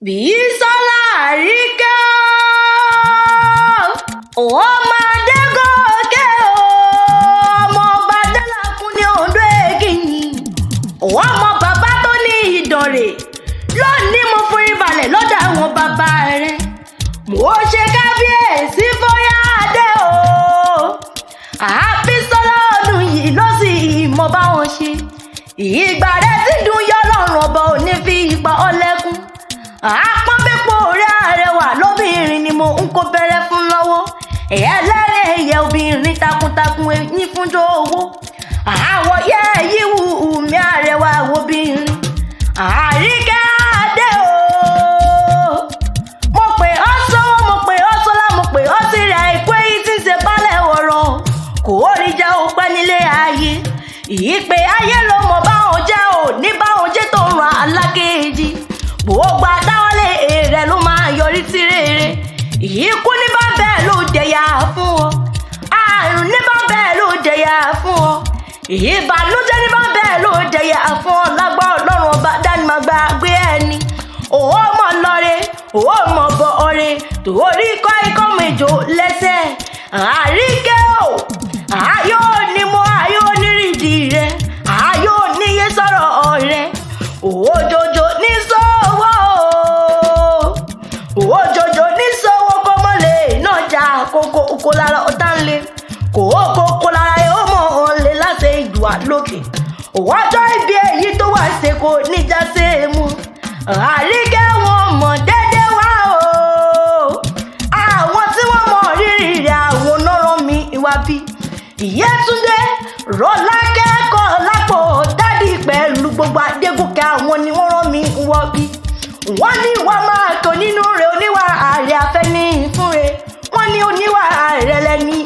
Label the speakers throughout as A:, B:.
A: Bísọ́lá Arike ọmọdé gòkè ọmọ ọba délàkún ní Oǹdó Èkìtì ọmọ bàbá tó ní Ìdànrè lónìí mo forí balẹ̀ lọ́dọ̀ àwọn bàbá rẹ̀ mo ṣe kábíyèsí fóyá adé o Bísọ́lá ọdún yìí ló sì mọ bá wọn ṣe ìgbà rẹ̀ ti dùn yọ lọ́rùn ọba ò ní fi ipa ọlẹ́kùn àpọ́nbẹ́pọ̀ orí àrẹwà lóbìnrin ni mo ń kó bẹ̀rẹ̀ fún lọ́wọ́ ẹlẹ́rìí ẹ̀yẹ obìnrin takuntakun ẹ̀yìn fúnjọ owó àwọ̀ yẹ yíwù mi àrẹwà obìnrin Àríkè adé o mo pè ọ́ sọ́wọ́ mo pè ọ́ sọ́lá mo pè ọ́ sí rẹ̀ àìkú èyí tí ń ṣe bálẹ̀ ọ̀rọ̀ kò rí jẹ́ òpẹ́ nílé ayé ìpè ayé ló mọ̀ báwọn jẹ́ ò ní báwọn jẹ́ tó ń ran alákejì gbogbo àdáwọlé rẹ ló máa yọrí sí rere ìkú ní bá bẹ́ẹ̀ ló jẹyà fún ọ àrùn ní bá bẹ́ẹ̀ ló jẹyà fún ọ ìbànújẹ́ ní bá bẹ́ẹ̀ ló jẹyà fún ọ lágbá Ọlọ́run ọba dánimàgbà gbé ẹni òwò mọ lọrẹ òwò mọ bọ ọrẹ torí kọ́ ikọ́ méjò lẹ́sẹ̀ Àríkè o ayọ̀ ni mo ayọ̀ nírìndì rẹ ayọ̀ níye sọ̀rọ̀ ọ̀rẹ́ òjòjò ní sọ́wọ́ òjòjò ní sọ́wọ́ kọ́mọ́lé náà jà kókó lára ọ̀tá ńlẹ̀ kókó lára yóò mọ̀ ọ́nlẹ̀ láti ìdùà lókè ọjọ́ ìbí èyí tó wà ṣe kò níjà ṣe é mú Àríkè wọn mọ̀ dédé wá o àwọn tí wọ́n mọ̀ rírì rẹ̀ àwọn nọ́rọ̀ mi ìwà bí Ìyẹ́túndé rọ́lá kẹ́kọ̀ọ́ lápò dádì pẹ̀lú gbogbo Adégòkè àwọn ni wọ́n rán mi wọ́ bí wọ́n ní ìwà máa tó nínú rẹ̀ oníwà ààrẹ afẹ́ni fúnre wọ́n ní oníwà ààrẹ lẹ́ni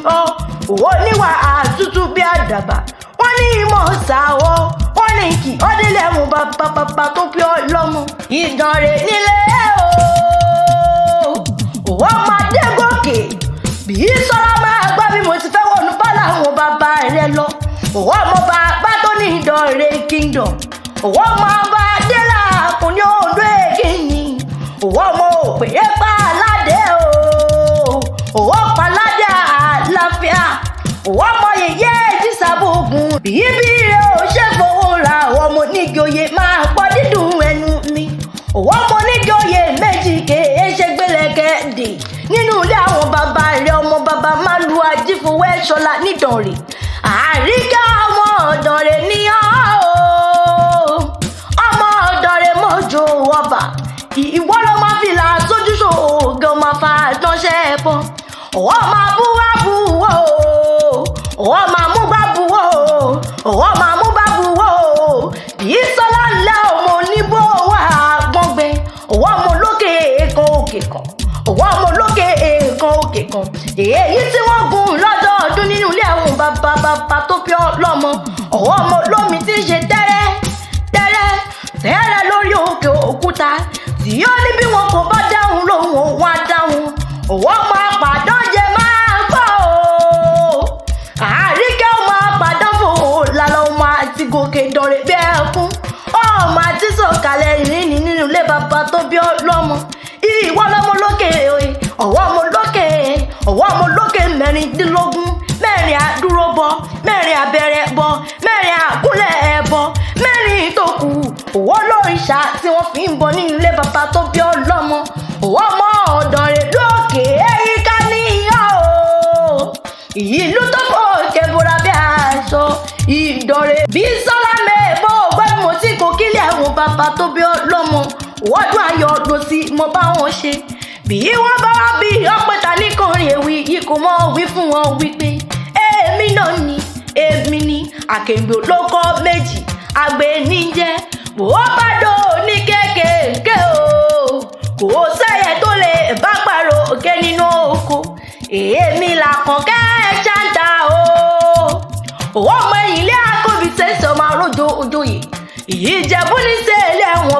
A: oníwà àtútù bí àdàbà wọ́n ní ìmọ̀ ṣàwọ̀ wọ́n ní kì ọ́dílẹ̀ mú bàbá tó pé ọlọ́mọ Ìdànrè nílé wọ́n máa Adégòkè Bísọ́lá máa gbọ́ bí mo ti fẹ́ wọnú bá làwọn bàbá rẹ lọ òwò ọmọ bàbá tó ní Ìdànrè kingdom òwò ọmọ ọba délàkún ní Oǹdó Èkìtì òwò ọmọ òpèrè pa aládé òwò paládé àlàáfíà òwò ọmọ yèyé ìjísàbògùn bíbí rẹ ò ṣe fowó ra ọmọ onígi oyè máa pọ̀ dídùn ẹnu mi òwò ọmọ onígi oyè méjì kéé ṣe gbélẹ̀kẹ́dì nínú ilé àwọn bàbá rẹ ọmọ bàbá máa lu ajífowó ẹ̀ṣọ́lá nídànrè Àríkè ọmọ Ìdànrè ní ọmọ Ìdànrè mọ́jọ ọba ìwọ ló máa fi là sójú ṣòògùn ọmọ fàdánṣẹ́ ẹ̀bọn ọwọ́ máa bú wá bú wò ọwọ́ máa mú bá bú wò ọwọ́ máa mú bá bú wò Bísọ́lá ńlá ọmọ oníbó wà gbọ́ngbẹ́ ọwọ́ ọmọ olókè èèkan òkè kan ọwọ́ ọmọ olókè èèkan òkè kan èyí tí wọ́n gùn lọ́dọọdún nínú ilé àwọn bàbá tó bí ọlọ́mọ ọwọ́ ọmọ olómi tí ń ṣe tẹ́rẹ́ lórí òkè òkúta tí ó ní bí wọn kò bá dáhùn lóhùn òun á dáhùn ọwọ́ ọmọ àpàdán jẹ máa gbọ́ Àríkè ọmọ àpàdán fò lálọ́ ọmọ àti gòkè Ìdànrè bí ẹkún ọmọ àti sọ̀kalẹ̀ ìrìn nínú ilé bàbá tó bí ọlọ́mọ ìwọ lọmọ lókè ọwọ́ ọmọ lókè mẹ́rìndínlógún mẹ́rin àdúróbọ mẹ́rin abẹ́rẹ́ bọ mẹ́rin àkúnlẹ̀ ẹbọ mẹ́rin tó kù òwò lóríṣà tí wọ́n fi ń bọ nínú ilé bàbá tó bí ọlọ́mọ òwò ọmọ Ìdànrè lókè èyíká níyà ìlú tó fò kẹbùrà bí aṣọ Ìdànrè Bísọ́lá mẹ́ẹ̀bọ̀ gbẹ́bí mo tí kò kílẹ̀ àwọn bàbá tó bí ọlọ́mọ wọ́dún ayọ̀ ọdún sí mo bá wọn ṣe bí wọ́n bá wá bí ọpẹ́ta níkànnì èwì yìí kò mọ̀ wí fún wọn wípé èmi náà ni èmi ni àkèǹgbè olóko méjì àgbẹ̀ níjẹ́ bó bá dò ní kékèké kò sẹ́yẹ tó lè bá pàrọ̀ òkè nínú oko èmi làkànkẹ́ ṣáńtà ọmọ ilé àkọ́bí tẹ̀sán máa rọ́jò òjòyè Ìjẹ̀bú ní sẹ́ẹ̀lẹ̀ wọn